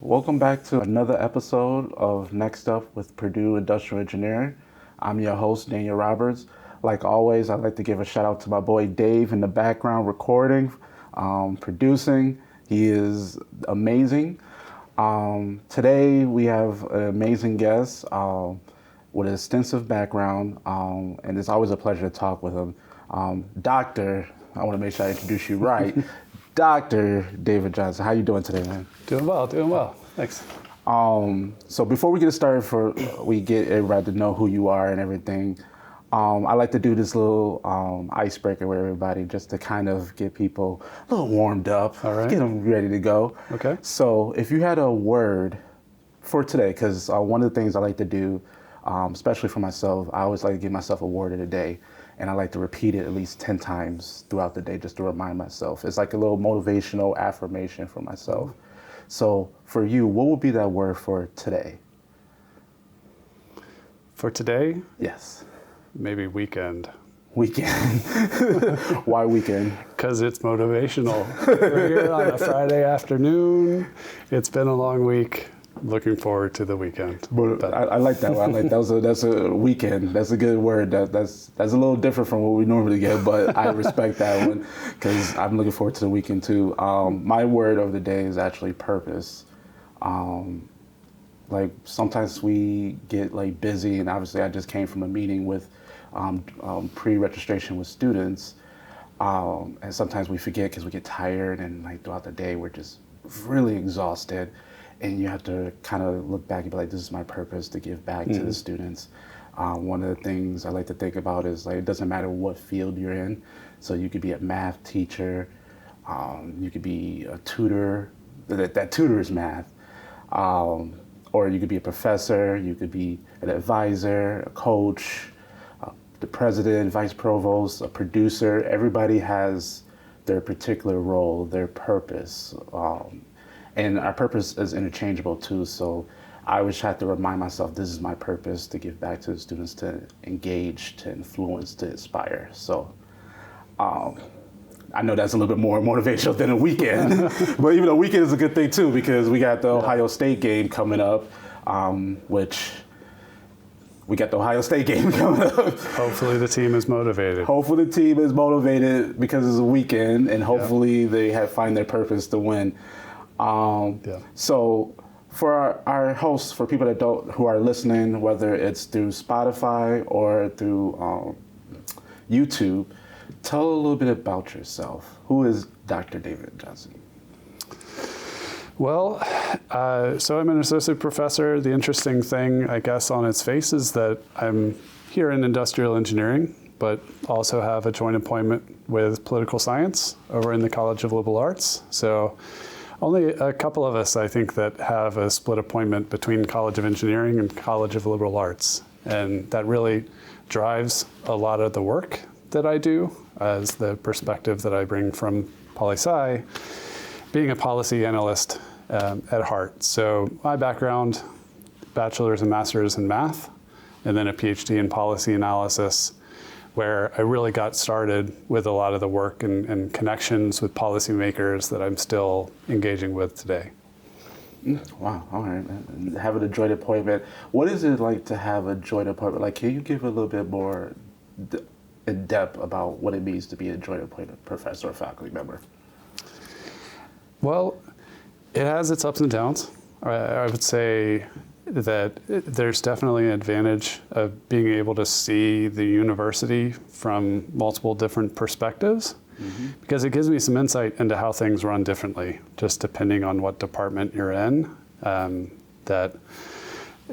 Welcome back to another episode of Next Up with Purdue Industrial Engineering. I'm your host, Daniel Roberts. Like always, I'd like to give a shout out to my boy Dave in the background recording, producing. He is amazing. Today we have an amazing guest with an extensive background, and it's always a pleasure to talk with him. Doctor, I want to make sure I introduce you right. Dr. David Johnson, how you doing today, man? Doing well. Thanks. So before we get started, we get everybody to know who you are and everything, I like to do this little icebreaker with everybody just to kind of get people a little warmed up, All right. Get them ready to go. Okay. So if you had a word for today, because one of the things I like to do, especially for myself, I always like to give myself a word of the day. And I like to repeat it at least 10 times throughout the day just to remind myself. It's like a little motivational affirmation for myself. So for you, what would be that word for today? For today, Yes. maybe weekend. Weekend. Why weekend? Because it's motivational. We're here on a Friday afternoon. It's been a long week. Looking forward to the weekend. But I like that one. I like that's a weekend. That's a good word. That's a little different from what we normally get, but I respect that one because I'm looking forward to the weekend too. My word of the day is actually purpose. Like sometimes we get like busy, and obviously I just came from a meeting with pre-registration with students, and sometimes we forget because we get tired, and like throughout the day we're just really exhausted. And you have to kind of look back and be like, this is my purpose to give back to the students. One of the things I like to think about is like, it doesn't matter what field you're in. So you could be a math teacher, you could be a tutor, that tutors math, or you could be a professor, you could be an advisor, a coach, the president, vice provost, a producer. Everybody has their particular role, their purpose. And our purpose is interchangeable too, so I always have to remind myself this is my purpose, to give back to the students, to engage, to influence, to inspire. So I know that's a little bit more motivational than a weekend, but even a weekend is a good thing too, because we got the Ohio State game coming up, which we got the Ohio State game coming up. Hopefully the team is motivated. Hopefully the team is motivated because it's a weekend, and hopefully they find their purpose to win. So for our hosts, for people who are listening, whether it's through Spotify or through YouTube, tell a little bit about yourself. Who is Dr. David Johnson? Well, so I'm an associate professor. The interesting thing, I guess, on its face is that I'm here in industrial engineering, but also have a joint appointment with political science over in the College of Liberal Arts. So only a couple of us, I think, that have a split appointment between College of Engineering and College of Liberal Arts. And that really drives a lot of the work that I do as the perspective that I bring from poli-sci, being a policy analyst at heart. So my background, bachelor's and master's in math, and then a PhD in policy analysis, where I really got started with a lot of the work and connections with policymakers that I'm still engaging with today. Wow, all right. Having a joint appointment. What is it like to have a joint appointment? Like, can you give a little bit more in depth about what it means to be a joint appointment professor or faculty member? Well, it has its ups and downs. I would say that there's definitely an advantage of being able to see the university from multiple different perspectives, because it gives me some insight into how things run differently, just depending on what department you're in. That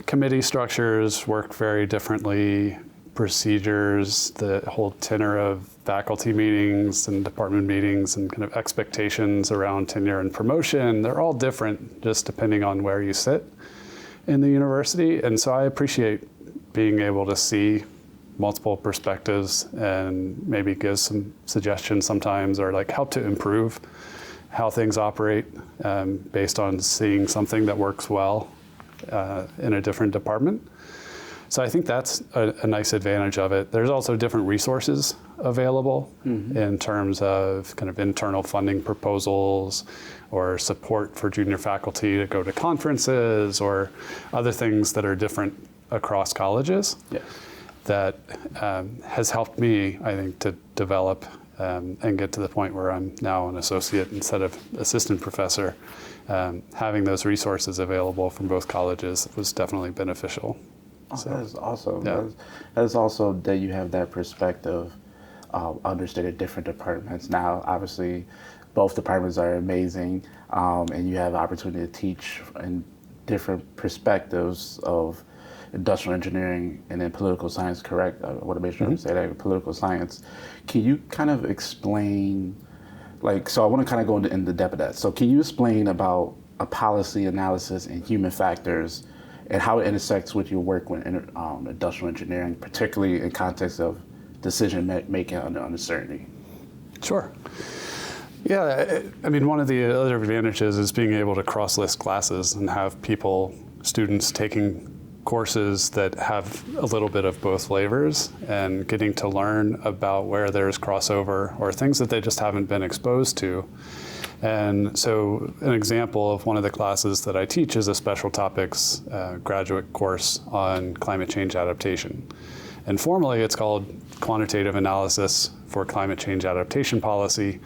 committee structures work very differently, procedures, the whole tenor of faculty meetings and department meetings and kind of expectations around tenure and promotion, they're all different just depending on where you sit in the university. And so I appreciate being able to see multiple perspectives and maybe give some suggestions sometimes, or like help to improve how things operate based on seeing something that works well in a different department. So I think that's a nice advantage of it. There's also different resources available in terms of kind of internal funding proposals or support for junior faculty to go to conferences or other things that are different across colleges. Yeah. That has helped me, I think, to develop and get to the point where I'm now an associate instead of assistant professor. Having those resources available from both colleges was definitely beneficial. Oh, so, that is awesome. Yeah. That is also that you have that perspective, understanding different departments. Now, obviously, both departments are amazing, and you have the opportunity to teach in different perspectives of industrial engineering and then political science, correct? I want to make sure I say that, political science. Can you kind of explain, so I want to kind of go into depth of that. So can you explain about a policy analysis and human factors and how it intersects with your work with industrial engineering, particularly in context of decision making under uncertainty? Sure. Yeah, I mean, one of the other advantages is being able to cross-list classes and have students taking courses that have a little bit of both flavors and getting to learn about where there's crossover or things that they just haven't been exposed to. And so an example of one of the classes that I teach is a special topics graduate course on climate change adaptation. And formally it's called Quantitative Analysis for Climate Change Adaptation Policy.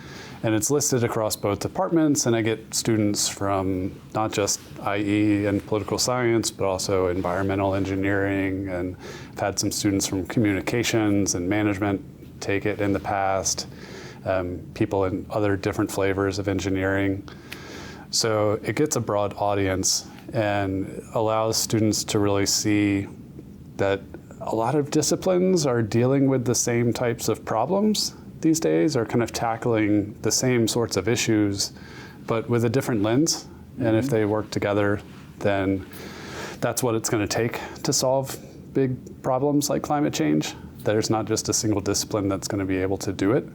And it's listed across both departments, and I get students from not just IE and political science, but also environmental engineering, and I've had some students from communications and management take it in the past, people in other different flavors of engineering. So it gets a broad audience and allows students to really see that a lot of disciplines are dealing with the same types of problems these days, are kind of tackling the same sorts of issues, but with a different lens. And if they work together, then that's what it's going to take to solve big problems like climate change. There's not just a single discipline that's going to be able to do it.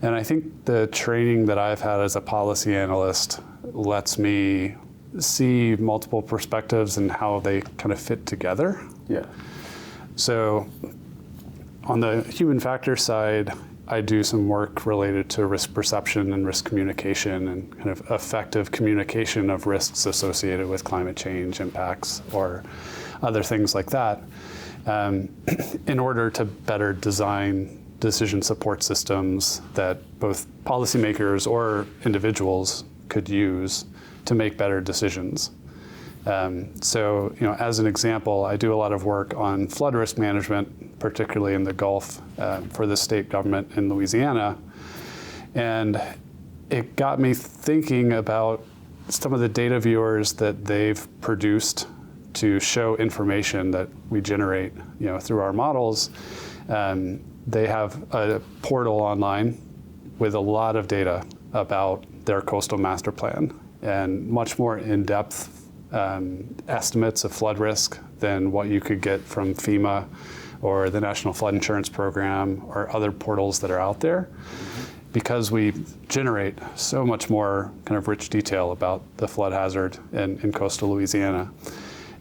And I think the training that I've had as a policy analyst lets me see multiple perspectives and how they kind of fit together. Yeah. So on the human factor side, I do some work related to risk perception and risk communication and kind of effective communication of risks associated with climate change impacts or other things like that, in order to better design decision support systems that both policymakers or individuals could use to make better decisions. So, as an example, I do a lot of work on flood risk management, particularly in the Gulf, for the state government in Louisiana. And it got me thinking about some of the data viewers that they've produced to show information that we generate, through our models. They have a portal online with a lot of data about their coastal master plan and much more in-depth estimates of flood risk than what you could get from FEMA or the National Flood Insurance Program or other portals that are out there, because we generate so much more kind of rich detail about the flood hazard in coastal Louisiana.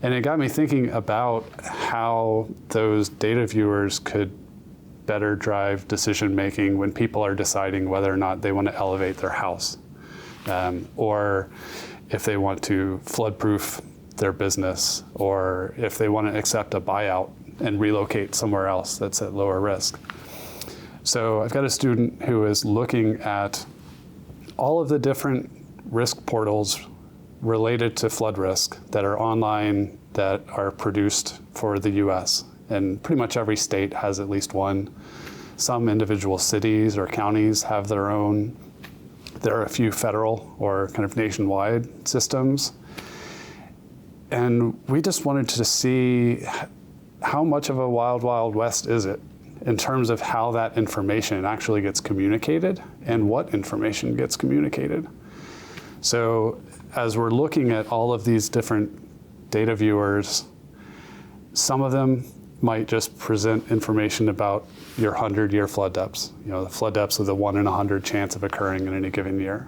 And it got me thinking about how those data viewers could better drive decision making when people are deciding whether or not they want to elevate their house, or if they want to flood-proof their business, or if they want to accept a buyout and relocate somewhere else that's at lower risk. So I've got a student who is looking at all of the different risk portals related to flood risk that are online, that are produced for the US. And pretty much every state has at least one. Some individual cities or counties have their own. There are a few federal or kind of nationwide systems. And we just wanted to see how much of a wild, wild west is it in terms of how that information actually gets communicated and what information gets communicated. So as we're looking at all of these different data viewers, some of them might just present information about your 100-year flood depths, the flood depths with a 1 in 100 chance of occurring in any given year.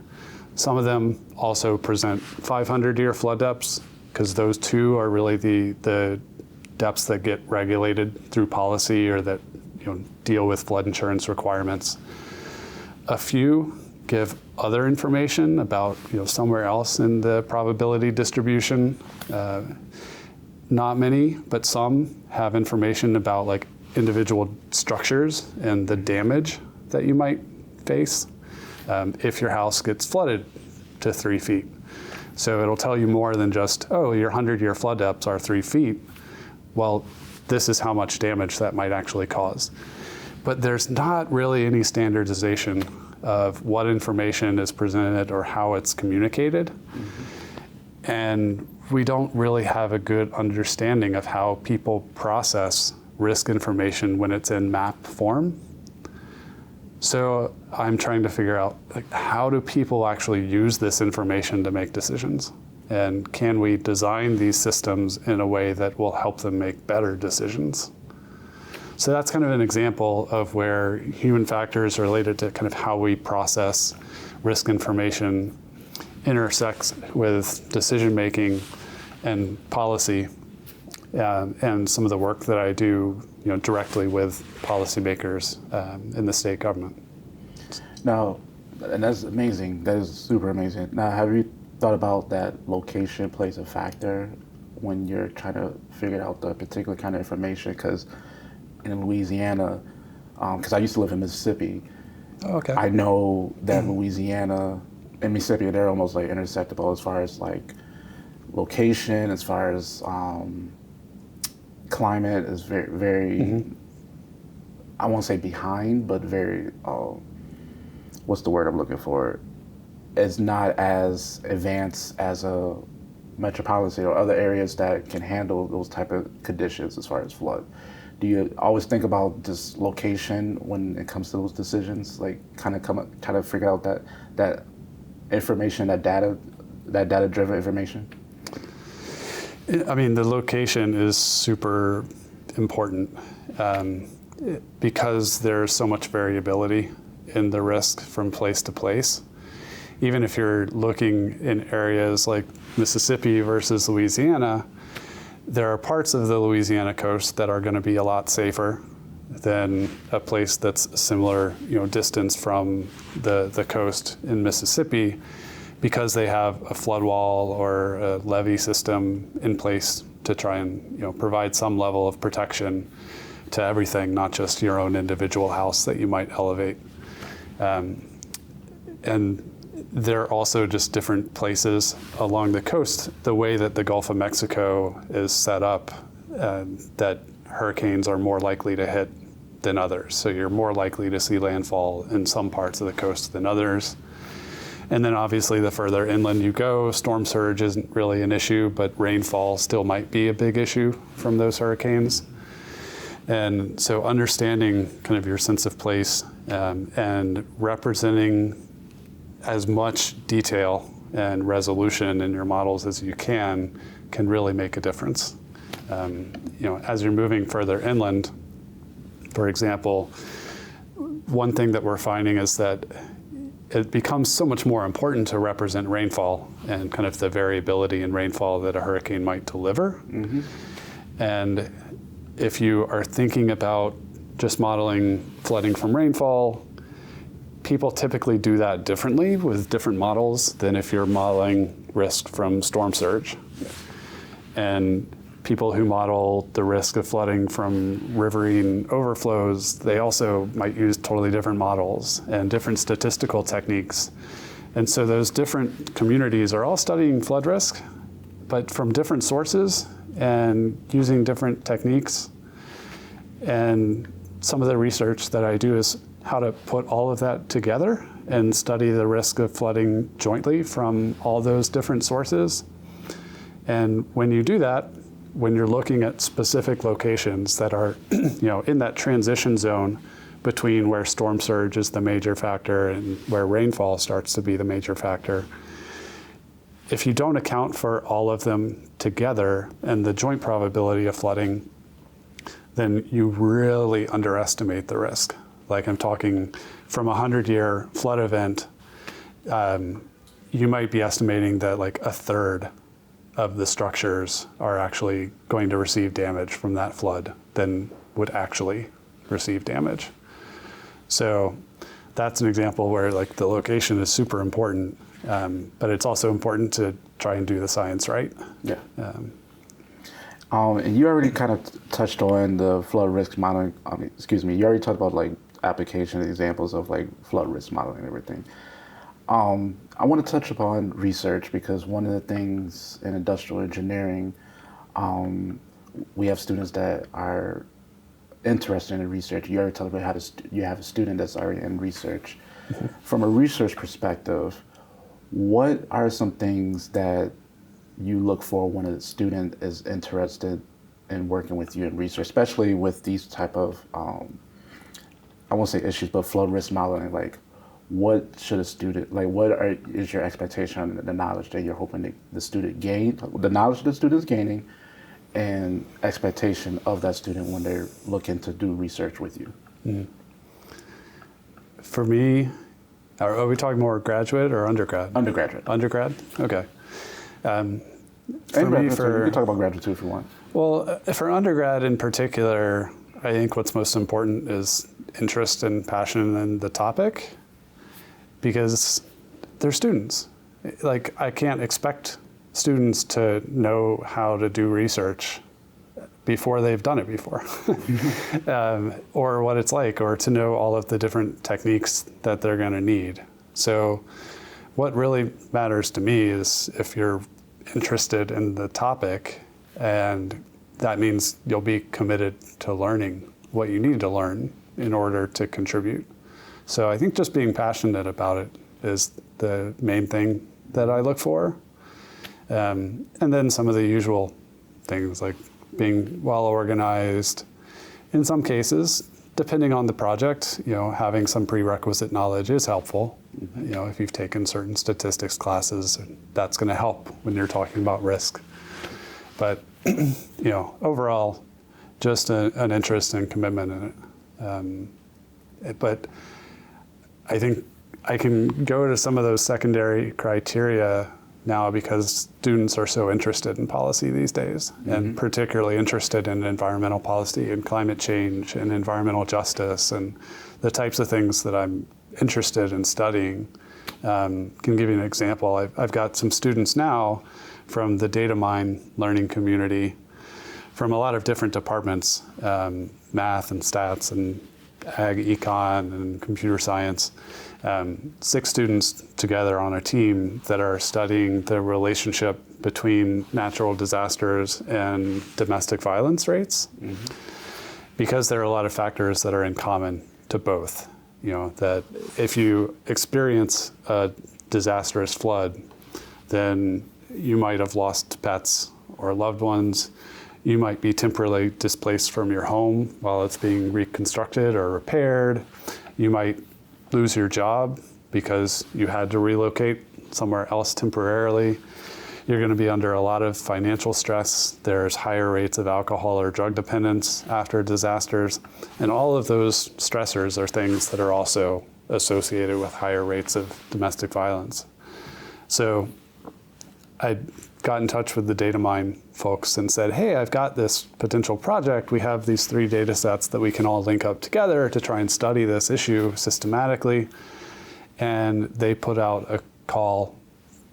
Some of them also present 500-year flood depths, because those two are really the depths that get regulated through policy or that deal with flood insurance requirements. A few give other information about somewhere else in the probability distribution. Not many, but some have information about like individual structures and the damage that you might face if your house gets flooded to 3 feet. So it'll tell you more than just, oh, your 100-year flood depths are 3 feet. Well, this is how much damage that might actually cause. But there's not really any standardization of what information is presented or how it's communicated. Mm-hmm. And we don't really have a good understanding of how people process risk information when it's in map form. So I'm trying to figure out, like, how do people actually use this information to make decisions? And can we design these systems in a way that will help them make better decisions? So that's kind of an example of where human factors related to kind of how we process risk information intersects with decision making and policy, and some of the work that I do directly with policymakers in the state government. Now, and that's amazing. That is super amazing. Now, have you thought about that location plays a factor when you're trying to figure out the particular kind of information? Because in Louisiana, because I used to live in Mississippi, okay. I know that Louisiana and Mississippi, they're almost like intersectable as far as like location, as far as climate is very, very, mm-hmm. I won't say behind, but very, what's the word I'm looking for? It's not as advanced as a metropolitan or other areas that can handle those type of conditions as far as flood. Do you always think about this location when it comes to those decisions? Like kind of figure out that information, that data-driven information? I mean, the location is super important because there's so much variability in the risk from place to place. Even if you're looking in areas like Mississippi versus Louisiana, there are parts of the Louisiana coast that are going to be a lot safer than a place that's similar, distance from the coast in Mississippi, because they have a flood wall or a levee system in place to try and provide some level of protection to everything, not just your own individual house that you might elevate. And there are also just different places along the coast. The way that the Gulf of Mexico is set up, that hurricanes are more likely to hit than others. So you're more likely to see landfall in some parts of the coast than others. And then obviously the further inland you go, storm surge isn't really an issue, but rainfall still might be a big issue from those hurricanes. And so understanding kind of your sense of place and representing as much detail and resolution in your models as you can really make a difference. As you're moving further inland, for example, one thing that we're finding is that it becomes so much more important to represent rainfall and kind of the variability in rainfall that a hurricane might deliver. Mm-hmm. And if you are thinking about just modeling flooding from rainfall, people typically do that differently with different models than if you're modeling risk from storm surge. Yeah. And people who model the risk of flooding from riverine overflows, they also might use totally different models and different statistical techniques. And so those different communities are all studying flood risk, but from different sources and using different techniques. And some of the research that I do is how to put all of that together and study the risk of flooding jointly from all those different sources. And when you do that, when you're looking at specific locations that are in that transition zone between where storm surge is the major factor and where rainfall starts to be the major factor, if you don't account for all of them together and the joint probability of flooding, then you really underestimate the risk. Like I'm talking from a 100-year flood event, you might be estimating that like a third of the structures are actually going to receive damage from that flood than would actually receive damage. So that's an example where like the location is super important, but it's also important to try and do the science right. Yeah. And you already kind of touched on the flood risk modeling. You already talked about like application examples of like flood risk modeling and everything. I want to touch upon research because one of the things in industrial engineering, we have students that are interested in research. You already talked about how you have a student that's already in research. Mm-hmm. From a research perspective, what are some things that you look for when a student is interested in working with you in research, especially with these type of, I won't say issues, but flood risk modeling? Like, what should a student, like, is your expectation on the knowledge that you're hoping the student gain, the knowledge the student's gaining, and expectation of that student when they're looking to do research with you? Mm. For me, are we talking more graduate or undergrad? Undergraduate. Undergrad? Okay. For me, you can talk about graduate too if you want. Well, for undergrad in particular, I think what's most important is interest and passion in the topic, because they're students. Like, I can't expect students to know how to do research before they've done it before, or what it's like, or to know all of the different techniques that they're going to need. So what really matters to me is if you're interested in the topic, and that means you'll be committed to learning what you need to learn in order to contribute. So I think just being passionate about it is the main thing that I look for. And then some of the usual things like being well organized. In some cases, depending on the project, having some prerequisite knowledge is helpful. Mm-hmm. If you've taken certain statistics classes, that's going to help when you're talking about risk. But overall, just an interest and commitment in it. But I think I can go to some of those secondary criteria now because students are so interested in policy these days, mm-hmm. and particularly interested in environmental policy and climate change and environmental justice and the types of things that I'm interested in studying. Can give you an example. I've got some students now from the data mine learning community from a lot of different departments, math and stats and ag, econ and computer science. 6 students together on a team that are studying the relationship between natural disasters and domestic violence rates, mm-hmm. because there are a lot of factors that are in common to both. That if you experience a disastrous flood, then you might have lost pets or loved ones. You might be temporarily displaced from your home while it's being reconstructed or repaired. You might lose your job because you had to relocate somewhere else temporarily. You're going to be under a lot of financial stress. There's higher rates of alcohol or drug dependence after disasters. And all of those stressors are things that are also associated with higher rates of domestic violence. So I got in touch with the data mine folks and said, hey, I've got this potential project. We have these 3 data sets that we can all link up together to try and study this issue systematically. And they put out a call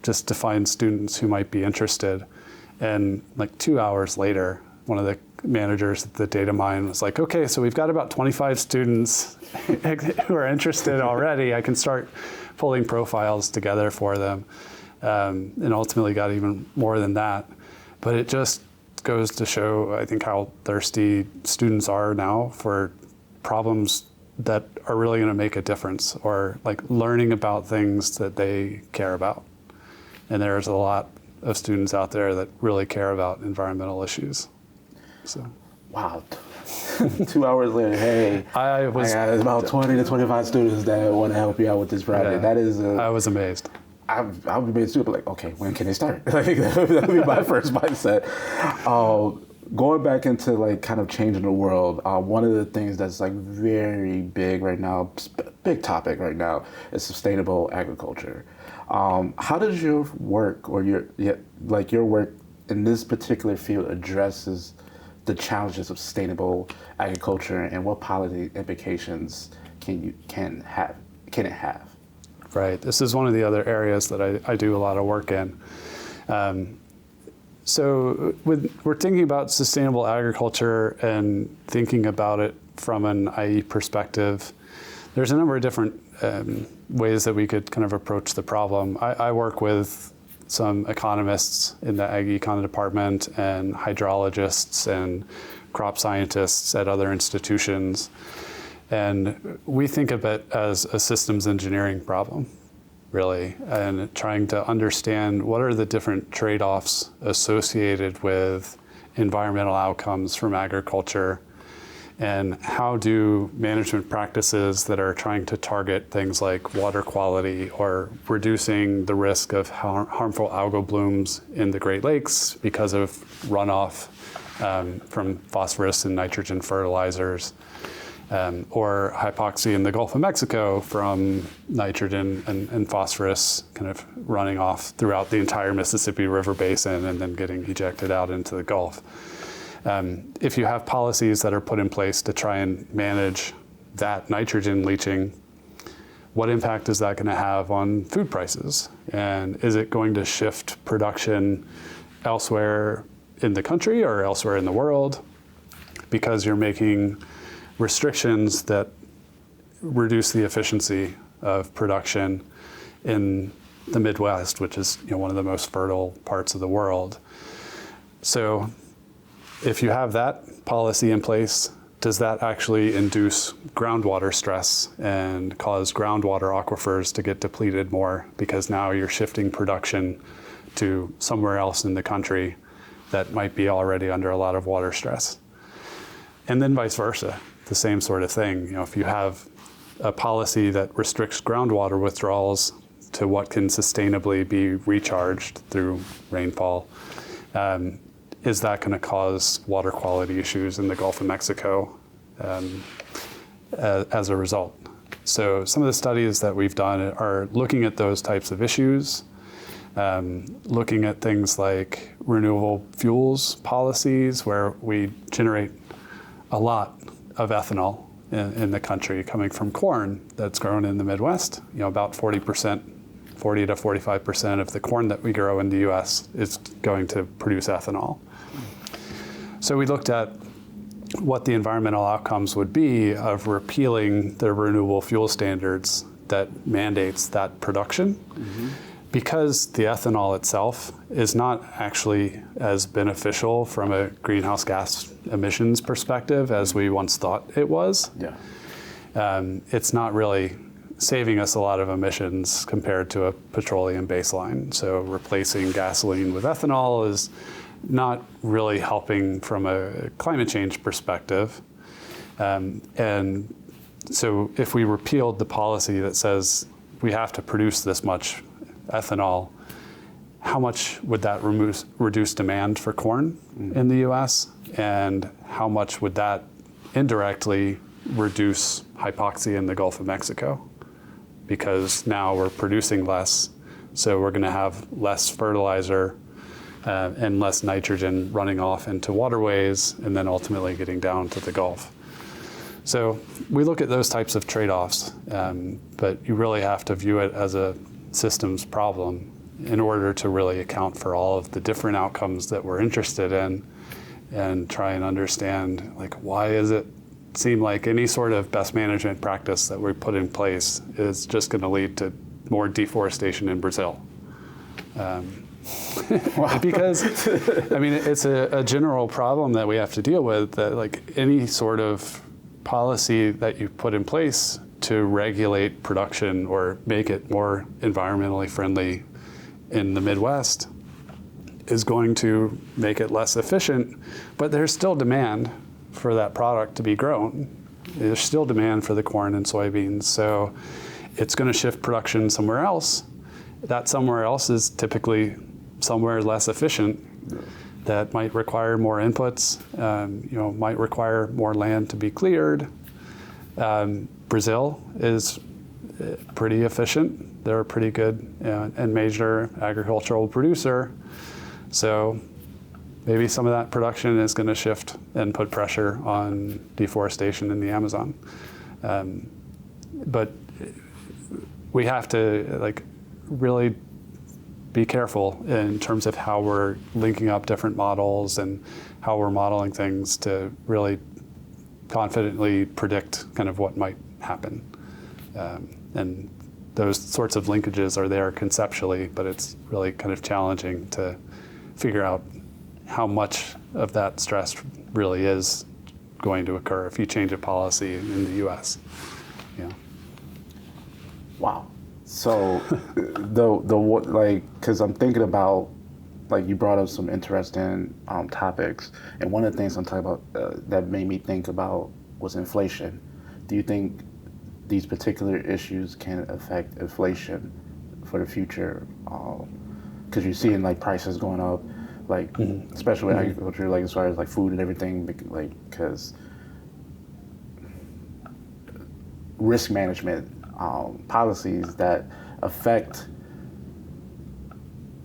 just to find students who might be interested. And like 2 hours later, one of the managers at the data mine was like, okay, so we've got about 25 students who are interested already. I can start pulling profiles together for them. And ultimately got even more than that. But it just goes to show, I think, how thirsty students are now for problems that are really going to make a difference, or like learning about things that they care about. And there's a lot of students out there that really care about environmental issues. So, wow. 2 hours later, hey, I got about 20 to 25 students that want to help you out with this project. Yeah, that is, I was amazed. I'll be made stupid. Like, okay, when can they start? Like, that would be my first mindset. Going back into like kind of changing the world, one of the things that's like very big right now, big topic right now, is sustainable agriculture. How does your work or your work in this particular field addresses the challenges of sustainable agriculture, and what policy implications can it have? Right. This is one of the other areas that I do a lot of work in. So we're thinking about sustainable agriculture and thinking about it from an IE perspective. There's a number of different ways that we could kind of approach the problem. I work with some economists in the ag econ department and hydrologists and crop scientists at other institutions. And we think of it as a systems engineering problem, really, and trying to understand what are the different trade-offs associated with environmental outcomes from agriculture, and how do management practices that are trying to target things like water quality or reducing the risk of harmful algal blooms in the Great Lakes because of runoff from phosphorus and nitrogen fertilizers, or hypoxia in the Gulf of Mexico from nitrogen and phosphorus kind of running off throughout the entire Mississippi River basin and then getting ejected out into the Gulf. If you have policies that are put in place to try and manage that nitrogen leaching, what impact is that going to have on food prices? And is it going to shift production elsewhere in the country or elsewhere in the world because you're making restrictions that reduce the efficiency of production in the Midwest, which is one of the most fertile parts of the world? So if you have that policy in place, does that actually induce groundwater stress and cause groundwater aquifers to get depleted more because now you're shifting production to somewhere else in the country that might be already under a lot of water stress? And then vice versa, the same sort of thing. If you have a policy that restricts groundwater withdrawals to what can sustainably be recharged through rainfall, is that going to cause water quality issues in the Gulf of Mexico as a result? So some of the studies that we've done are looking at those types of issues, looking at things like renewable fuels policies, where we generate a lot of ethanol in the country coming from corn that's grown in the Midwest. About 40 to 45% of the corn that we grow in the US is going to produce ethanol. So we looked at what the environmental outcomes would be of repealing the renewable fuel standards that mandates that production. Mm-hmm. Because the ethanol itself is not actually as beneficial from a greenhouse gas emissions perspective as we once thought it was. Yeah. It's not really saving us a lot of emissions compared to a petroleum baseline. So replacing gasoline with ethanol is not really helping from a climate change perspective. And so if we repealed the policy that says we have to produce this much ethanol, how much would that reduce demand for corn in the US? And how much would that indirectly reduce hypoxia in the Gulf of Mexico? Because now we're producing less, so we're going to have less fertilizer and less nitrogen running off into waterways and then ultimately getting down to the Gulf. So we look at those types of trade-offs, but you really have to view it as a systems problem in order to really account for all of the different outcomes that we're interested in and try and understand, why does it seem like any sort of best management practice that we put in place is just going to lead to more deforestation in Brazil? Because, it's a general problem that we have to deal with, that any sort of policy that you put in place to regulate production or make it more environmentally friendly in the Midwest is going to make it less efficient, but there's still demand for that product to be grown. There's still demand for the corn and soybeans, so it's going to shift production somewhere else. That somewhere else is typically somewhere less efficient. That might require more inputs, might require more land to be cleared. Brazil is pretty efficient. They're a pretty good and major agricultural producer. So maybe some of that production is going to shift and put pressure on deforestation in the Amazon. But we have to like really be careful in terms of how we're linking up different models and how we're modeling things to really confidently predict kind of what might happen. And those sorts of linkages are there conceptually, but it's really kind of challenging to figure out how much of that stress really is going to occur if you change a policy in the U.S. Yeah. Wow. So because I'm thinking about, like, you brought up some interesting topics, and one of the things I'm talking about that made me think about was inflation. Do you think these particular issues can affect inflation for the future? Because you're seeing like prices going up, like especially with agriculture, like as far as like food and everything, like because risk management policies that affect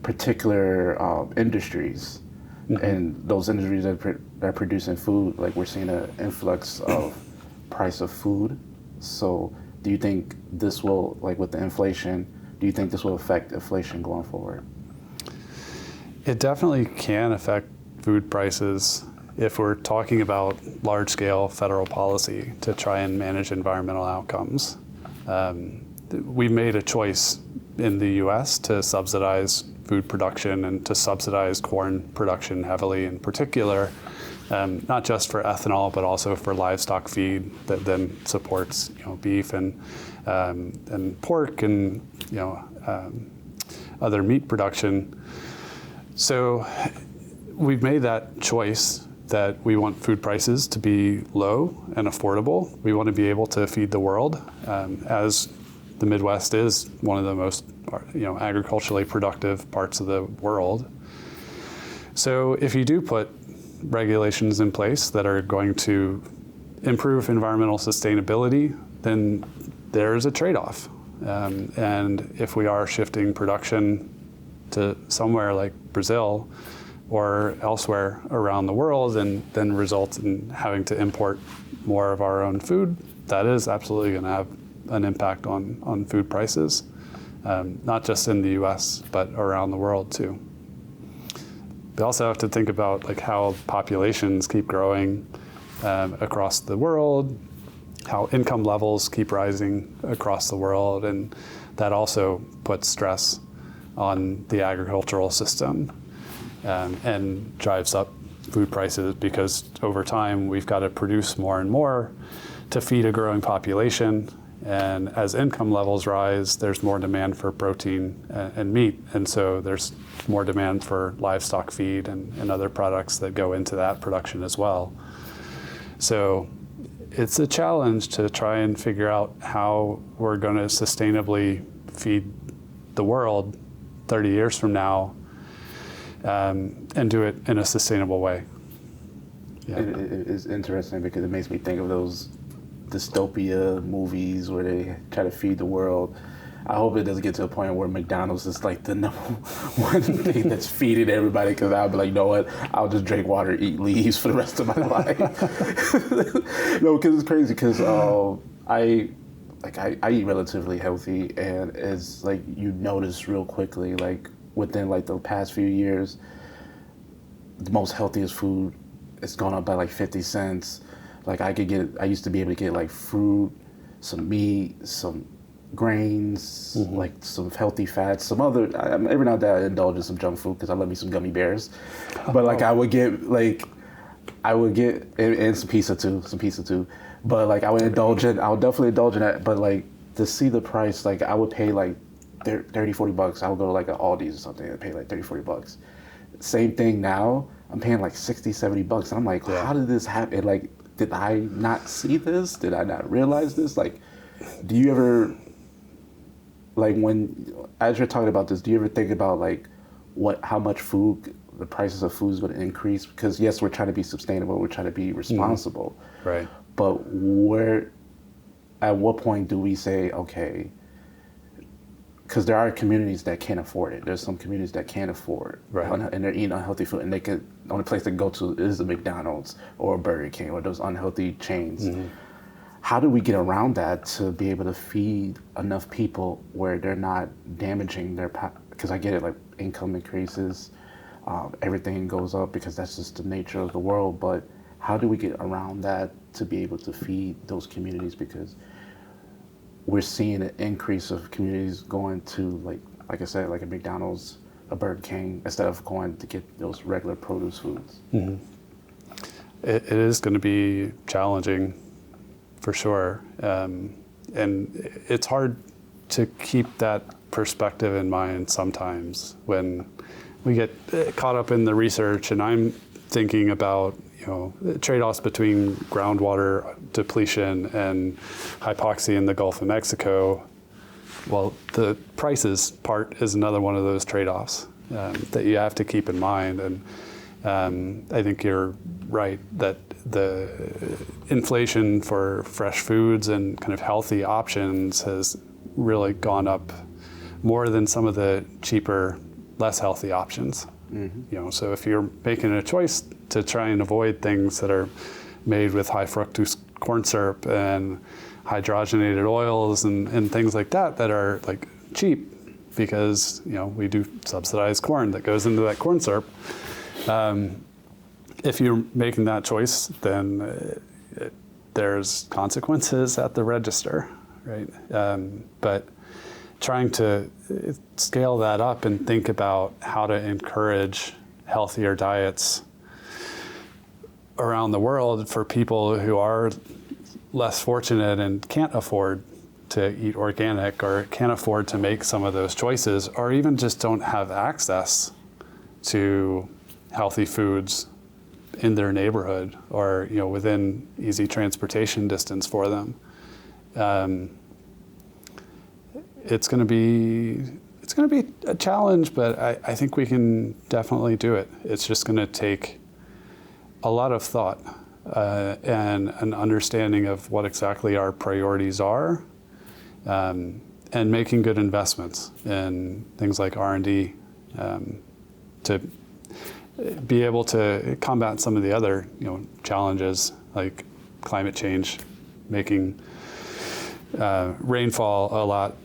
particular industries, and those industries that are producing food, like we're seeing an influx of price of food. So do you think this will, like with the inflation, do you think this will affect inflation going forward? It definitely can affect food prices if we're talking about large-scale federal policy to try and manage environmental outcomes. We made a choice in the U.S. to subsidize food production and to subsidize corn production heavily in particular, not just for ethanol, but also for livestock feed that then supports beef and pork and other meat production. So we've made that choice that we want food prices to be low and affordable. We want to be able to feed the world, as the Midwest is one of the most agriculturally productive parts of the world. So if you do put regulations in place that are going to improve environmental sustainability, then there's a trade-off. And if we are shifting production to somewhere like Brazil or elsewhere around the world and then results in having to import more of our own food, that is absolutely going to have an impact on food prices, not just in the US, but around the world too. We also have to think about like how populations keep growing across the world, how income levels keep rising across the world, and that also puts stress on the agricultural system and drives up food prices, because over time we've got to produce more and more to feed a growing population. And as income levels rise, there's more demand for protein and meat. And so there's more demand for livestock feed and other products that go into that production as well. So it's a challenge to try and figure out how we're going to sustainably feed the world 30 years from now, and do it in a sustainable way. Yeah. It's interesting because it makes me think of those dystopia movies where they try to feed the world. I hope it doesn't get to a point where McDonald's is like the number one thing that's feeding everybody, because I'll be like, you know what, I'll just drink water, eat leaves for the rest of my life. No, because it's crazy, because I eat relatively healthy, and it's like you notice real quickly, like within like the past few years, the most healthiest food, it's gone up by like 50 cents. Like I used to be able to get like fruit, some meat, some grains, like some healthy fats, some other, every now and then I indulge in some junk food because I love me some gummy bears. But like I would get and some pizza too. But like I would definitely indulge in that. But like to see the price, like I would pay like $30-$40. I would go to like an Aldi's or something and pay like $30-$40. Same thing now, I'm paying like $60-$70. And I'm like, how did this happen? Like, did I not see this? Did I not realize this? Like, do you ever, like when, as you're talking about this, do you ever think about like how much food, the prices of food is going to increase? Because yes, we're trying to be sustainable, we're trying to be responsible. Right. But at what point do we say, okay, because there are communities that can't afford it. There's some communities that can't afford, Right. And they're eating unhealthy food, and they could, the only place they go to is a McDonald's or a Burger King or those unhealthy chains. How do we get around that to be able to feed enough people where they're not damaging their, because I get it, like income increases, everything goes up because that's just the nature of the world, but how do we get around that to be able to feed those communities? Because we're seeing an increase of communities going to, like I said, like a McDonald's, a Burger King, instead of going to get those regular produce foods. It is going to be challenging, for sure. And it's hard to keep that perspective in mind sometimes when we get caught up in the research and I'm thinking about, trade-offs between groundwater depletion and hypoxia in the Gulf of Mexico. Well, the prices part is another one of those trade-offs that you have to keep in mind. And I think you're right that the inflation for fresh foods and kind of healthy options has really gone up more than some of the cheaper, less healthy options. So if you're making a choice to try and avoid things that are made with high fructose corn syrup and hydrogenated oils and things like that are like cheap because we do subsidize corn that goes into that corn syrup. If you're making that choice, then there's consequences at the register, right? But trying to scale that up and think about how to encourage healthier diets around the world for people who are less fortunate and can't afford to eat organic or can't afford to make some of those choices, or even just don't have access to healthy foods in their neighborhood or within easy transportation distance for them. It's going to be a challenge, but I think we can definitely do it. It's just going to take a lot of thought and an understanding of what exactly our priorities are, and making good investments in things like R&D to be able to combat some of the other challenges like climate change, making rainfall a lot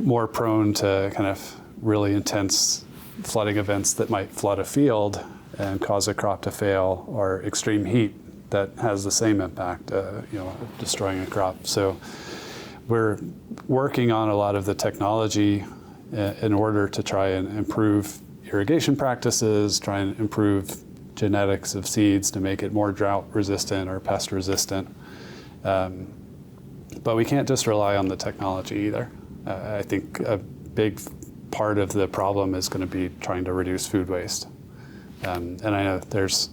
more prone to kind of really intense flooding events that might flood a field and cause a crop to fail, or extreme heat that has the same impact, destroying a crop. So we're working on a lot of the technology in order to try and improve irrigation practices, try and improve genetics of seeds to make it more drought resistant or pest resistant. But we can't just rely on the technology either. I think a big part of the problem is going to be trying to reduce food waste. And I know there's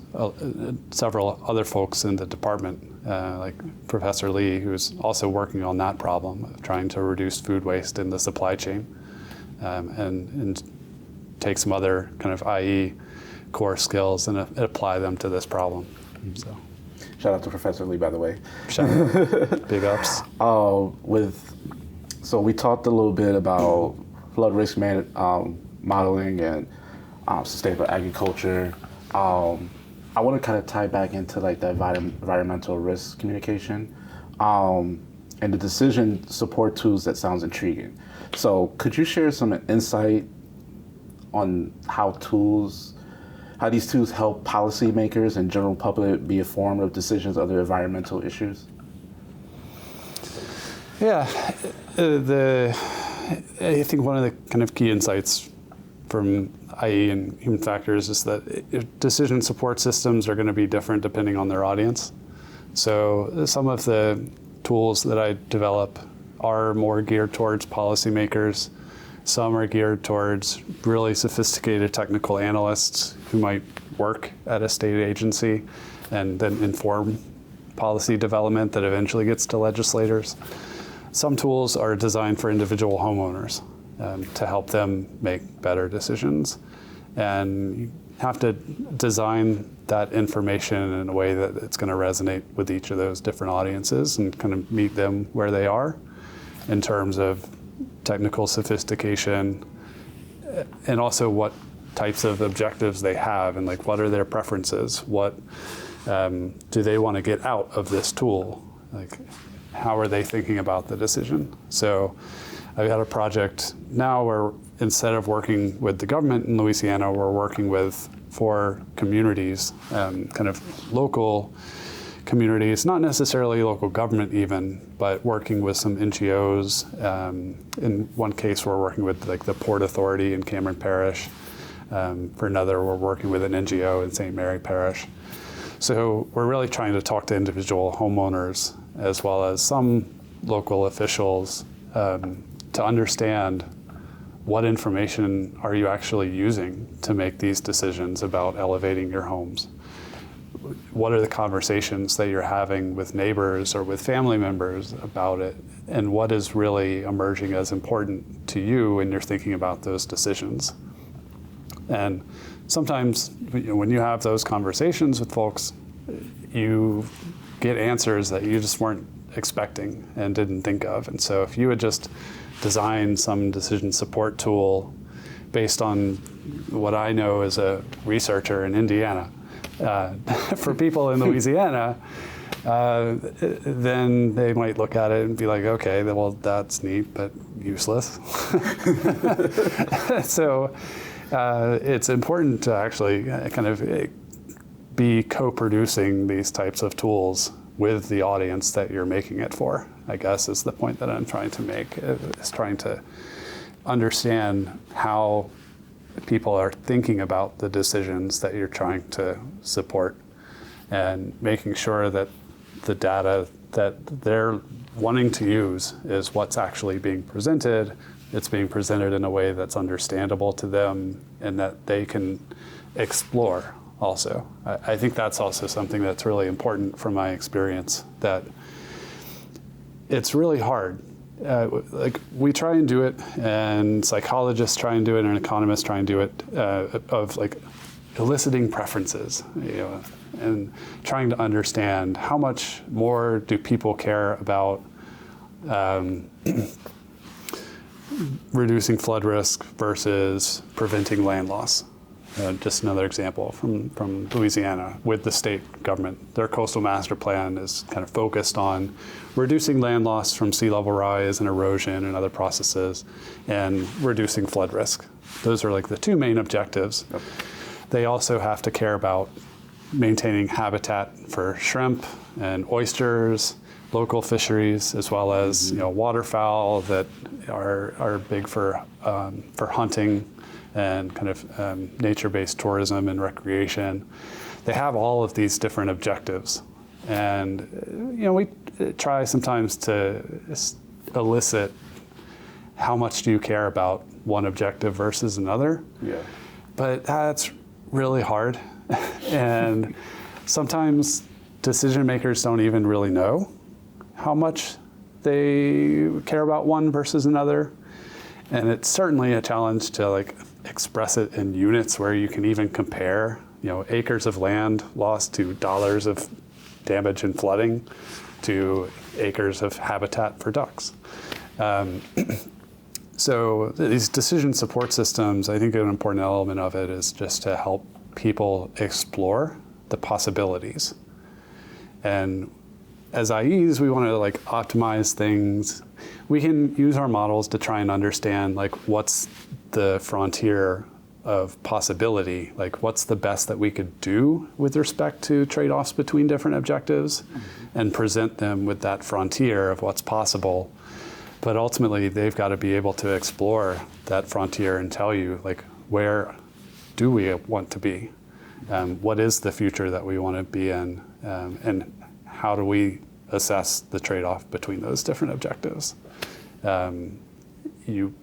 several other folks in the department, like Professor Lee, who's also working on that problem of trying to reduce food waste in the supply chain, and take some other kind of IE core skills and apply them to this problem. So, shout out to Professor Lee, by the way. Shout out. Big ups. So we talked a little bit about flood risk modeling and sustainable agriculture. I want to kind of tie back into like the environmental risk communication and the decision support tools. That sounds intriguing. So could you share some insight on how these tools help policymakers and general public be informed of decisions of the environmental issues? Yeah, I think one of the kind of key insights from IE and human factors is that decision support systems are going to be different depending on their audience. So some of the tools that I develop are more geared towards policymakers. Some are geared towards really sophisticated technical analysts who might work at a state agency and then inform policy development that eventually gets to legislators. Some tools are designed for individual homeowners to help them make better decisions. And you have to design that information in a way that it's going to resonate with each of those different audiences and kind of meet them where they are in terms of technical sophistication, and also what types of objectives they have, and like what are their preferences, what do they want to get out of this tool, like how are they thinking about the decision. So I've had a project now where instead of working with the government in Louisiana, we're working with 4 communities, kind of local communities, not necessarily local government even, but working with some NGOs. In one case, we're working with like the Port Authority in Cameron Parish. For another, we're working with an NGO in St. Mary Parish. So we're really trying to talk to individual homeowners as well as some local officials to understand what information are you actually using to make these decisions about elevating your homes. What are the conversations that you're having with neighbors or with family members about it, and what is really emerging as important to you when you're thinking about those decisions. And sometimes when you have those conversations with folks, you get answers that you just weren't expecting and didn't think of. And so if you had just designed some decision support tool based on what I know as a researcher in Indiana, for people in Louisiana, then they might look at it and be like, okay, well, that's neat, but useless. So it's important to actually kind of be co-producing these types of tools with the audience that you're making it for, I guess is the point that I'm trying to make, is trying to understand how people are thinking about the decisions that you're trying to support, and making sure that the data that they're wanting to use is what's actually being presented. It's being presented in a way that's understandable to them and that they can explore also. I think that's also something that's really important from my experience, that it's really hard. Like we try and do it, and psychologists try and do it, and economists try and do it, of like eliciting preferences, and trying to understand how much more do people care about reducing flood risk versus preventing land loss. Just another example from Louisiana with the state government. Their coastal master plan is kind of focused on reducing land loss from sea level rise and erosion and other processes, and reducing flood risk. Those are like the 2 main objectives. Yep. They also have to care about maintaining habitat for shrimp and oysters, local fisheries, as well as waterfowl that are big for hunting and kind of nature-based tourism and recreation. They have all of these different objectives, and we try sometimes to elicit how much do you care about one objective versus another. Yeah. But that's really hard, and sometimes decision makers don't even really know how much they care about one versus another. And it's certainly a challenge to like express it in units where you can even compare, acres of land lost to dollars of damage and flooding to acres of habitat for ducks. So these decision support systems, I think an important element of it is just to help people explore the possibilities. And as IEs, we want to like optimize things. We can use our models to try and understand like what's the frontier of possibility, like what's the best that we could do with respect to trade-offs between different objectives, and present them with that frontier of what's possible. But ultimately, they've got to be able to explore that frontier and tell you, like, where do we want to be? What is the future that we want to be in? And how do we assess the trade-off between those different objectives? You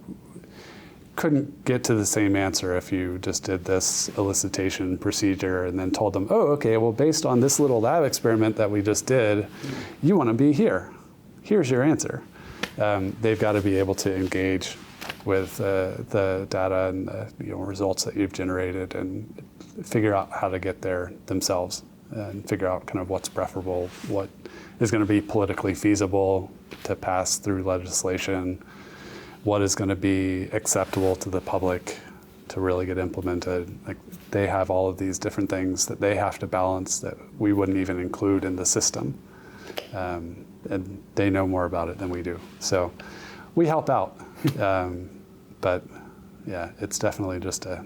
couldn't get to the same answer if you just did this elicitation procedure and then told them, oh, okay, well, based on this little lab experiment that we just did, you want to be here. Here's your answer. They've got to be able to engage with the data and the results that you've generated and figure out how to get there themselves and figure out kind of what's preferable, what is going to be politically feasible to pass through legislation, what is going to be acceptable to the public to really get implemented. Like, they have all of these different things that they have to balance that we wouldn't even include in the system. And they know more about it than we do. So we help out. But yeah, it's definitely just a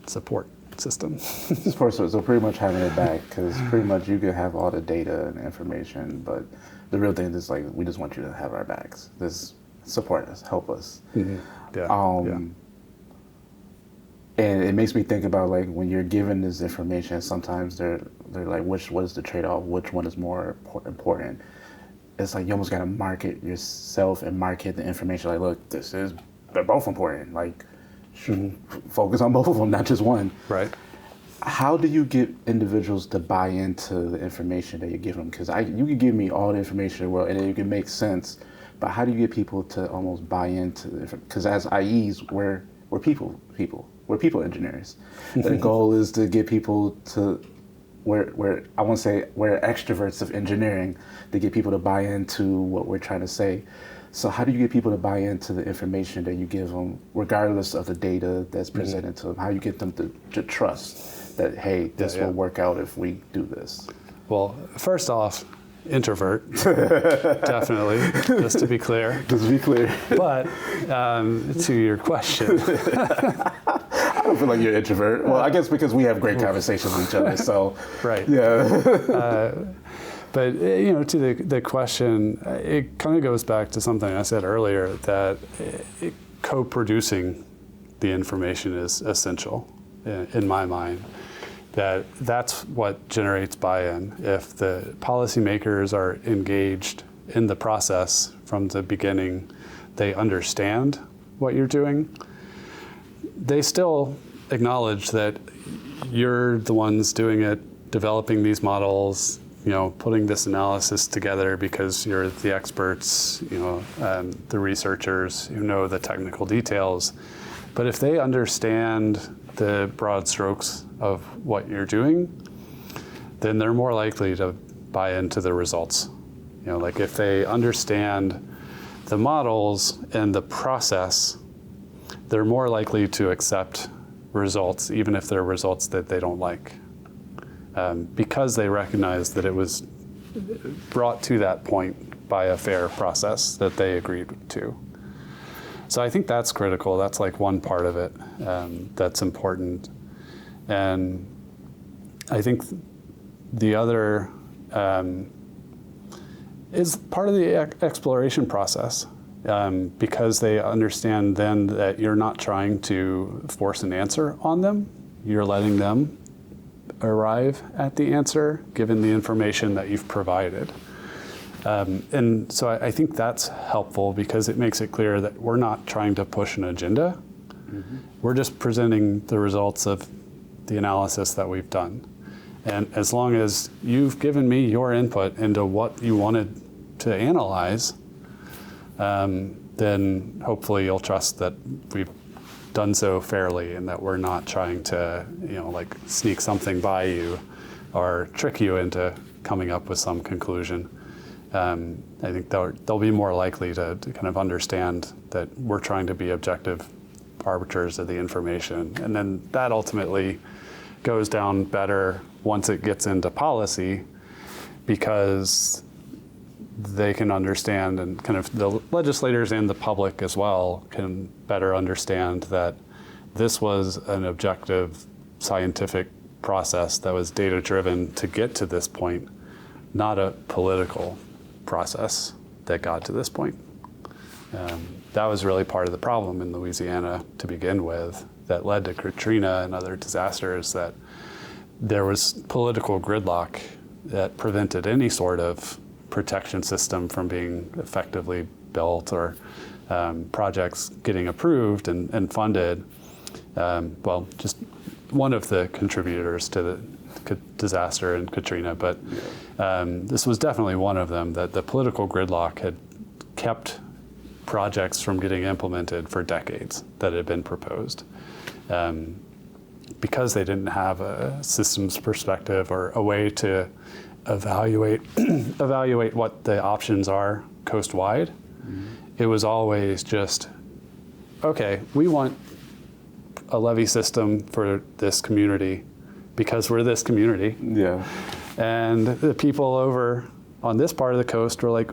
support system. So pretty much having it back, because pretty much you can have all the data and information, but the real thing is like, we just want you to have our backs. Just support us, help us. Mm-hmm. Yeah. And it makes me think about, like, when you're given this information, sometimes they're like, what is the trade-off? Which one is more important? It's like you almost got to market yourself and market the information. Like, look, they're both important. Like, focus on both of them, not just one. Right. How do you get individuals to buy into the information that you give them? Because you can give me all the information in the world and it can make sense, but how do you get people to almost buy into the information? Because as IEs, we're people. We're people engineers. The goal is to get people to we're extroverts of engineering, to get people to buy into what we're trying to say. So how do you get people to buy into the information that you give them, regardless of the data that's presented to them? How do you get them to trust that, hey, this will work out if we do this? Well, first off, introvert, definitely, just to be clear. Just to be clear. But to your question. I don't feel like you're an introvert. Well, I guess because we have great conversations with each other, so. Right. Yeah. But to the question, it kind of goes back to something I said earlier, that co-producing the information is essential in my mind. That's what generates buy-in. If the policymakers are engaged in the process from the beginning, they understand what you're doing, they still acknowledge that you're the ones doing it, developing these models, putting this analysis together because you're the experts, the researchers who know the technical details. But if they understand the broad strokes of what you're doing, then they're more likely to buy into the results. Like, if they understand the models and the process, they're more likely to accept results, even if they're results that they don't like, because they recognize that it was brought to that point by a fair process that they agreed to. So I think that's critical. That's like one part of it that's important. And I think the other is part of the exploration process, because they understand then that you're not trying to force an answer on them. You're letting them arrive at the answer given the information that you've provided. And so I think that's helpful because it makes it clear that we're not trying to push an agenda. Mm-hmm. We're just presenting the results of the analysis that we've done. And as long as you've given me your input into what you wanted to analyze, then hopefully you'll trust that we've done so fairly and that we're not trying to, like, sneak something by you or trick you into coming up with some conclusion. I think they'll be more likely to kind of understand that we're trying to be objective arbiters of the information. And then that ultimately goes down better once it gets into policy, because they can understand, and kind of the legislators and the public as well can better understand that this was an objective scientific process that was data driven to get to this point, not a political process that got to this point. That was really part of the problem in Louisiana to begin with that led to Katrina and other disasters, that there was political gridlock that prevented any sort of protection system from being effectively built or projects getting approved and funded. Just one of the contributors to the disaster in Katrina, but this was definitely one of them, that the political gridlock had kept projects from getting implemented for decades that had been proposed. Because they didn't have a systems perspective or a way to evaluate what the options are coast-wide. Mm-hmm. It was always just okay, we want a levee system for this community because we're this community. Yeah. And the people over on this part of the coast were like,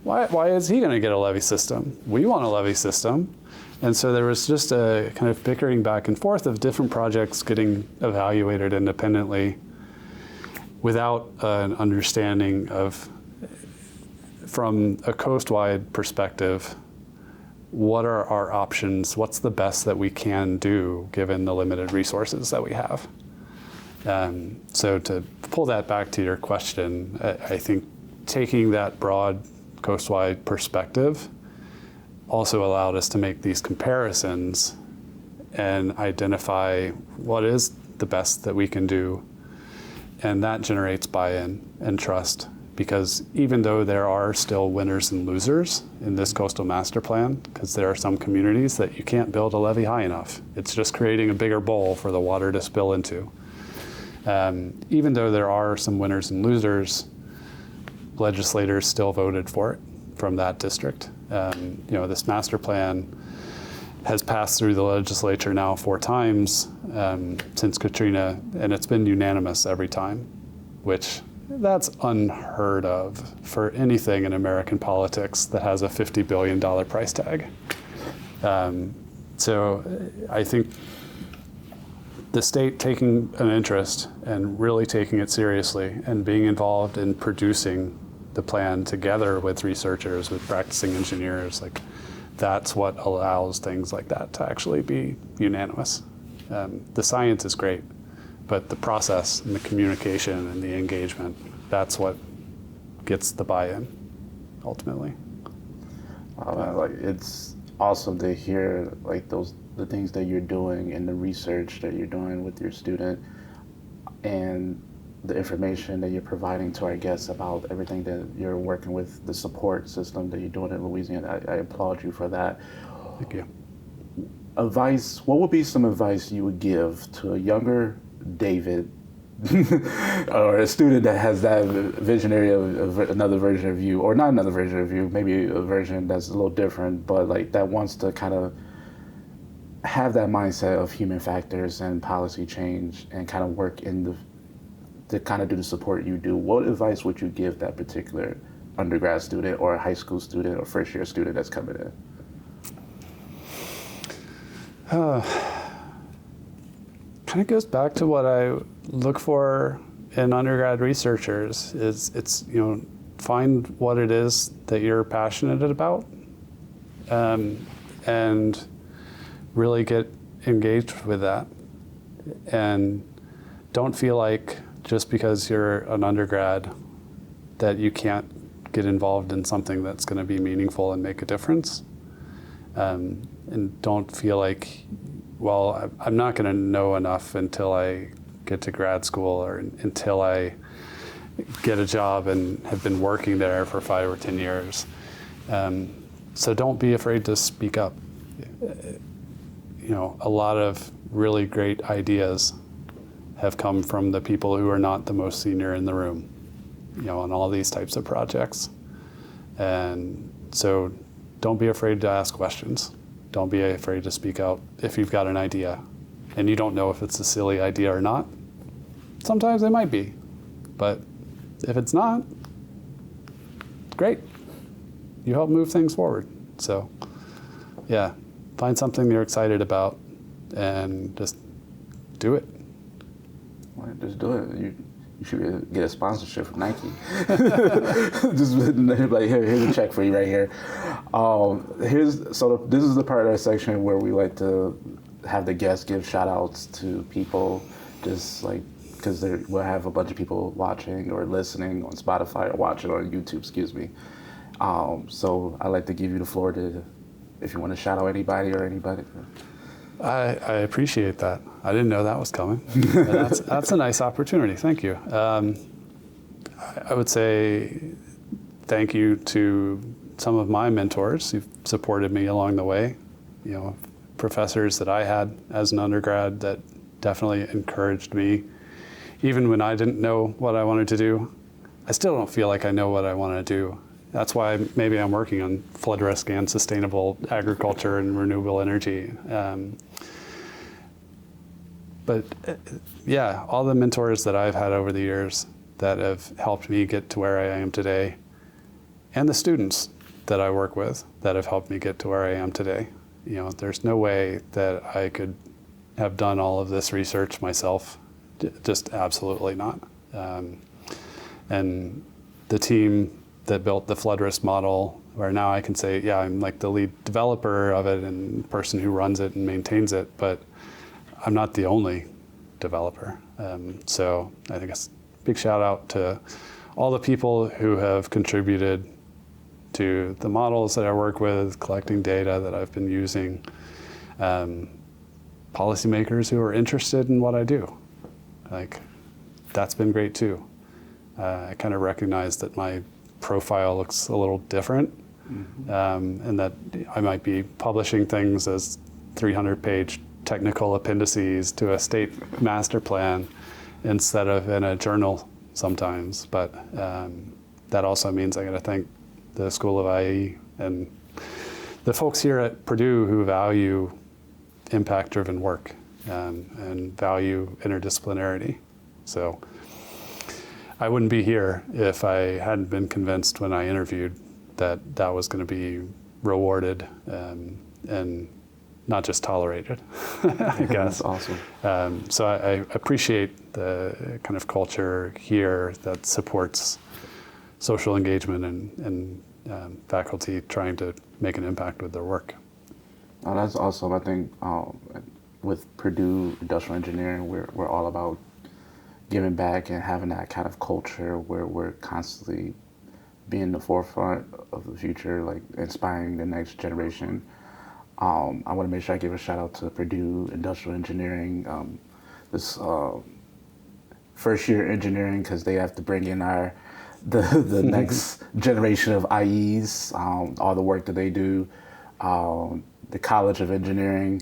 why is he going to get a levee system? We want a levee system. And so there was just a kind of bickering back and forth of different projects getting evaluated independently without an understanding of, from a coast-wide perspective, what are our options? What's the best that we can do given the limited resources that we have? So to pull that back to your question, I think taking that broad coast-wide perspective also allowed us to make these comparisons and identify what is the best that we can do. And that generates buy-in and trust, because even though there are still winners and losers in this coastal master plan, because there are some communities that you can't build a levee high enough. It's just creating a bigger bowl for the water to spill into. Even though there are some winners and losers, legislators still voted for it from that district. This master plan has passed through the legislature now 4 times since Katrina, and it's been unanimous every time, which that's unheard of for anything in American politics that has a $50 billion price tag. So I think the state taking an interest and really taking it seriously and being involved in producing the plan together with researchers, with practicing engineers, like that's what allows things like that to actually be unanimous. The science is great, but the process and the communication and the engagement, that's what gets the buy-in ultimately. It's awesome to hear the things that you're doing and the research that you're doing with your student and the information that you're providing to our guests about everything that you're working with, the support system that you're doing in Louisiana. I applaud you for that. Thank you. What would be some advice you would give to a younger David or a student that has that visionary of another version of you, or not another version of you, maybe a version that's a little different, but like that wants to kind of have that mindset of human factors and policy change and kind of work to kind of do the support you do? What advice would you give that particular undergrad student or a high school student or first year student that's coming in? Kind of goes back to what I look for in undergrad researchers is find what it is that you're passionate about, and really get engaged with that. And don't feel like just because you're an undergrad that you can't get involved in something that's going to be meaningful and make a difference. And don't feel like, well, I'm not going to know enough until I get to grad school or until I get a job and have been working there for 5 or 10 years. So don't be afraid to speak up. A lot of really great ideas have come from the people who are not the most senior in the room, on all these types of projects. And so don't be afraid to ask questions. Don't be afraid to speak out if you've got an idea and you don't know if it's a silly idea or not. Sometimes it might be, but if it's not, great. You help move things forward. So yeah, find something you're excited about and just do it. Well, just do it. You should get a sponsorship from Nike. Just like, here's a check for you right here. This is the part of our section where we like to have the guests give shout outs to people, just like, because we'll have a bunch of people watching or listening on Spotify or watching on YouTube, excuse me. So I like to give you the floor if you want to shout out anybody or anybody. I appreciate that. I didn't know that was coming. That's a nice opportunity. Thank you. I would say thank you to some of my mentors who've supported me along the way. Professors that I had as an undergrad that definitely encouraged me. Even when I didn't know what I wanted to do, I still don't feel like I know what I want to do. that's why maybe I'm working on flood risk and sustainable agriculture and renewable energy. But yeah, all the mentors that I've had over the years that have helped me get to where I am today, and the students that I work with that have helped me get to where I am today. There's no way that I could have done all of this research myself. Just absolutely not. And the team that built the flood risk model, where now I can say, yeah, I'm like the lead developer of it and person who runs it and maintains it, but I'm not the only developer. So I think it's a big shout out to all the people who have contributed to the models that I work with, collecting data that I've been using, policymakers who are interested in what I do. Like, that's been great too. I kind of recognize that my profile looks a little different, and that I might be publishing things as 300-page technical appendices to a state master plan instead of in a journal sometimes. But that also means I got to thank the School of IE and the folks here at Purdue who value impact-driven work and value interdisciplinarity. So I wouldn't be here if I hadn't been convinced when I interviewed that that was going to be rewarded and not just tolerated, I guess. That's awesome. So I appreciate the kind of culture here that supports social engagement and faculty trying to make an impact with their work. Oh, that's awesome. I think with Purdue Industrial Engineering, we're all about giving back and having that kind of culture where we're constantly being the forefront of the future, like inspiring the next generation. I want to make sure I give a shout out to Purdue Industrial Engineering, this first year engineering, because they have to bring in the next generation of IEs, all the work that they do, the College of Engineering,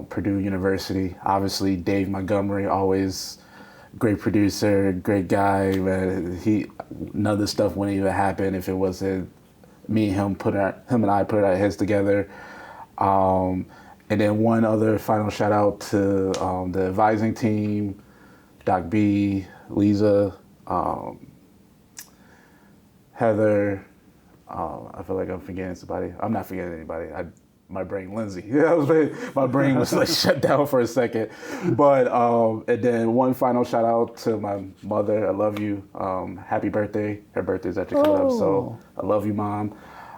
Purdue University, obviously Dave Montgomery, always great producer, great guy, man. None of this stuff wouldn't even happen if it wasn't me and him and I put our heads together. And then one other final shout out to the advising team, Doc B, Lisa, Heather. I feel like I'm forgetting somebody. I'm not forgetting anybody. My brain, Lindsay. My brain was like shut down for a second. But and then one final shout out to my mother. I love you. Happy birthday. Her birthday's actually coming up, so I love you, Mom.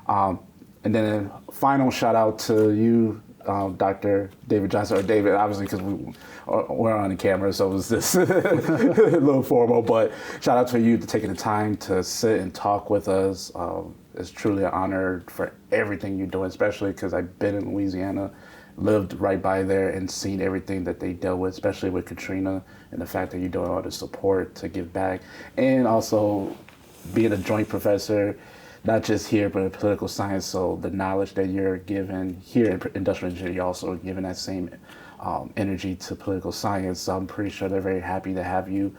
And then a final shout out to you, Dr. David Johnson, or David, obviously, because we're on the camera, so it was this a little formal. But shout out to you for taking the time to sit and talk with us. It's truly an honor for everything you're doing, especially because I've been in Louisiana, lived right by there, and seen everything that they dealt with, especially with Katrina, and the fact that you're doing all the support to give back, and also being a joint professor, not just here, but in political science. So the knowledge that you're given here in industrial engineering, you're also giving that same energy to political science. So I'm pretty sure they're very happy to have you.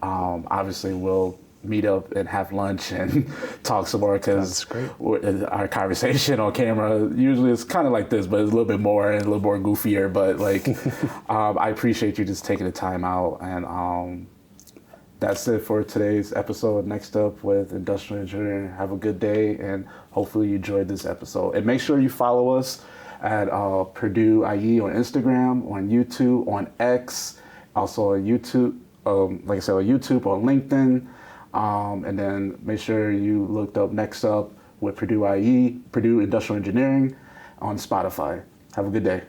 Obviously, we'll meet up and have lunch and talk some more, because our conversation on camera usually is kind of like this, but it's a little bit more and a little more goofier. But like, I appreciate you just taking the time out. And that's it for today's episode. Next up with Industrial Engineering. Have a good day, and hopefully you enjoyed this episode. And make sure you follow us at Purdue IE on Instagram, on YouTube, on X, also on YouTube, like I said, on YouTube, on LinkedIn. And then make sure you looked up Next Up with Purdue IE, Purdue Industrial Engineering, on Spotify. Have a good day.